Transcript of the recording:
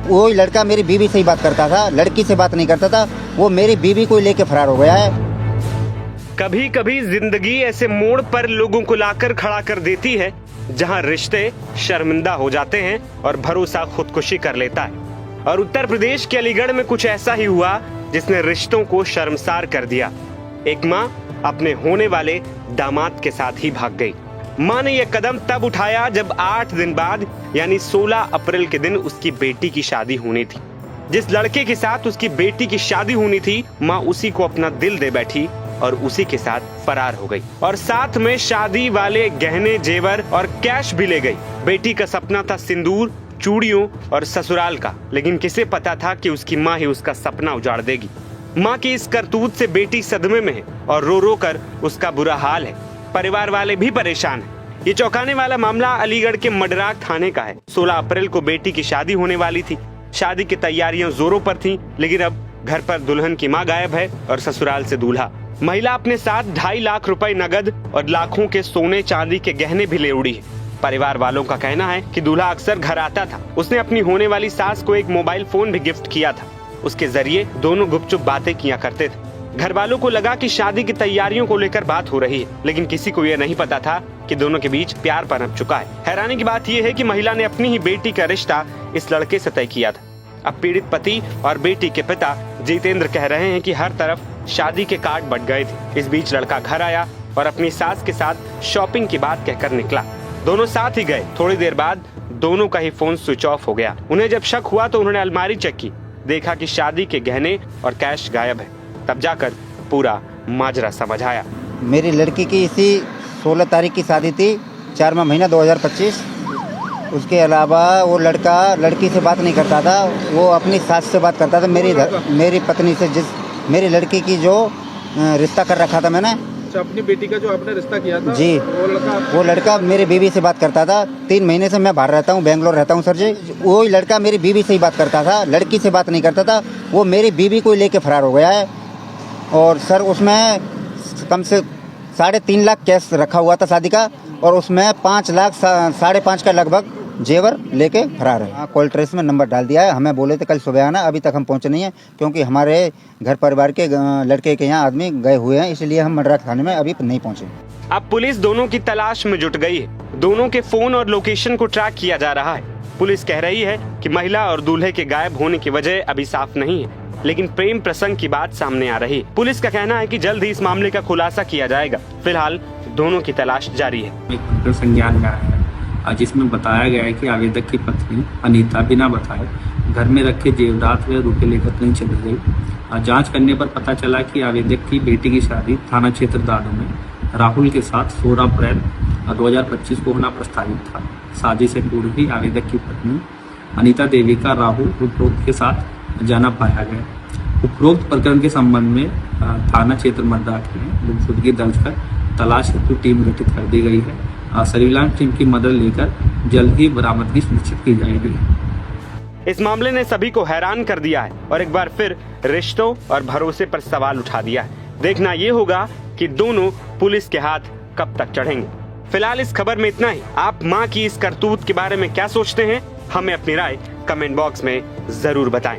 वो लड़का मेरी बीवी से ही बात करता था, लड़की से बात नहीं करता था। वो मेरी बीवी को लेके फरार हो गया है। कभी कभी जिंदगी ऐसे मोड़ पर लोगों को लाकर खड़ा कर देती है जहां रिश्ते शर्मिंदा हो जाते हैं और भरोसा खुदकुशी कर लेता है। और उत्तर प्रदेश के अलीगढ़ में कुछ ऐसा ही हुआ जिसने रिश्तों को शर्मसार कर दिया। एक माँ अपने होने वाले दामाद के साथ ही भाग गई। माँ ने यह कदम तब उठाया जब 8 दिन बाद यानी 16 अप्रैल के दिन उसकी बेटी की शादी होनी थी। जिस लड़के के साथ उसकी बेटी की शादी होनी थी, माँ उसी को अपना दिल दे बैठी और उसी के साथ फरार हो गई और साथ में शादी वाले गहने, जेवर और कैश भी ले गई। बेटी का सपना था सिंदूर, चूड़ियों और ससुराल का, लेकिन किसे पता था कि उसकी माँ ही उसका सपना उजाड़ देगी। माँ की इस करतूत से बेटी सदमे में है और रो रो कर उसका बुरा हाल है। परिवार वाले भी परेशान हैं। ये चौंकाने वाला मामला अलीगढ़ के मडराग थाने का है। 16 अप्रैल को बेटी की शादी होने वाली थी। शादी की तैयारियां जोरों पर थीं, लेकिन अब घर पर दुल्हन की मां गायब है और ससुराल से दूल्हा। महिला अपने साथ 2.5 लाख रुपए नगद और लाखों के सोने चांदी के गहने भी ले उड़ी है। परिवार वालों का कहना है कि दूल्हा अक्सर घर आता था। उसने अपनी होने वाली सास को एक मोबाइल फोन भी गिफ्ट किया था। उसके जरिए दोनों गुपचुप बातें किया करते थे। घर वालों को लगा कि शादी की तैयारियों को लेकर बात हो रही है, लेकिन किसी को यह नहीं पता था कि दोनों के बीच प्यार पनप चुका है। हैरानी की बात यह है कि महिला ने अपनी ही बेटी का रिश्ता इस लड़के से तय किया था। अब पीड़ित पति और बेटी के पिता जितेंद्र कह रहे हैं कि हर तरफ शादी के कार्ड बट गए थे। इस बीच लड़का घर आया और अपनी सास के साथ शॉपिंग की बात कहकर निकला। दोनों साथ ही गए। थोड़ी देर बाद दोनों का ही फोन स्विच ऑफ हो गया। उन्हें जब शक हुआ तो उन्होंने अलमारी चेक की, देखा कि शादी के गहने और कैश गायब है। तब जाकर पूरा माजरा समझ आया। मेरी लड़की की इसी 16 तारीख की शादी थी, 4वां महीना 2025। उसके अलावा वो लड़का लड़की से बात नहीं करता था, वो अपनी सास से बात करता था। मेरी पत्नी से, जिस मेरी लड़की की जो रिश्ता कर रखा था मैंने, अपनी बेटी का जो आपने रिश्ता किया था जी, वो लड़का मेरी बीवी से बात करता था। 3 महीने से मैं बाहर रहता हूँ, बेंगलोर रहता हूँ सर जी। वो लड़का मेरी बीवी से ही बात करता था, लड़की से बात नहीं करता था। वो मेरी बीवी को लेके फरार हो गया है। और सर उसमें कम से 3.5 लाख कैश रखा हुआ था शादी का, और उसमें 5 लाख 5.5 का लगभग जेवर लेके फरार है। कॉल ट्रेस में नंबर डाल दिया है। हमें बोले थे कल सुबह आना, अभी तक हम पहुंचे नहीं है, क्योंकि हमारे घर परिवार के लड़के के यहाँ आदमी गए हुए हैं, इसलिए हम मडराग थाने में अभी नहीं पहुंचे। अब पुलिस दोनों की तलाश में जुट गई है। दोनों के फोन और लोकेशन को ट्रैक किया जा रहा है। पुलिस कह रही है कि महिला और दूल्हे के गायब होने की वजह अभी साफ नहीं है, लेकिन प्रेम प्रसंग की बात सामने आ रही है। पुलिस का कहना है कि जल्द ही इस मामले का खुलासा किया जाएगा। फिलहाल दोनों की तलाश जारी है। संज्ञान में आया है जिसमें बताया गया है कि आवेदक की पत्नी अनीता बिना बताए घर में रखे जेवरात व रुपये लेकर कहीं चली गई। जांच करने पर पता चला कि आवेदक की बेटी की शादी थाना क्षेत्र दादू में राहुल के साथ 16 अप्रैल 2025 को होना प्रस्तावित था। शादी से पूर्व ही आवेदक की पत्नी अनीता देवी का राहुल उपरोक्त के साथ जाना पाया गया। उपरोक्त प्रकरण के संबंध में थाना क्षेत्र मडराग में गुमशुदगी दर्ज कर तलाश हेतु टीम गठित कर दी गई है। सर्विलांस टीम की मदद लेकर जल्द ही बरामदगी सुनिश्चित की जाएगी। इस मामले ने सभी को हैरान कर दिया है और एक बार फिर रिश्तों और भरोसे पर सवाल उठा दिया है। देखना ये होगा कि दोनों पुलिस के हाथ कब तक चढ़ेंगे। फिलहाल इस खबर में इतना ही। आप मां की इस करतूत के बारे में क्या सोचते हैं? हमें अपनी राय कमेंट बॉक्स में जरूर बताएं।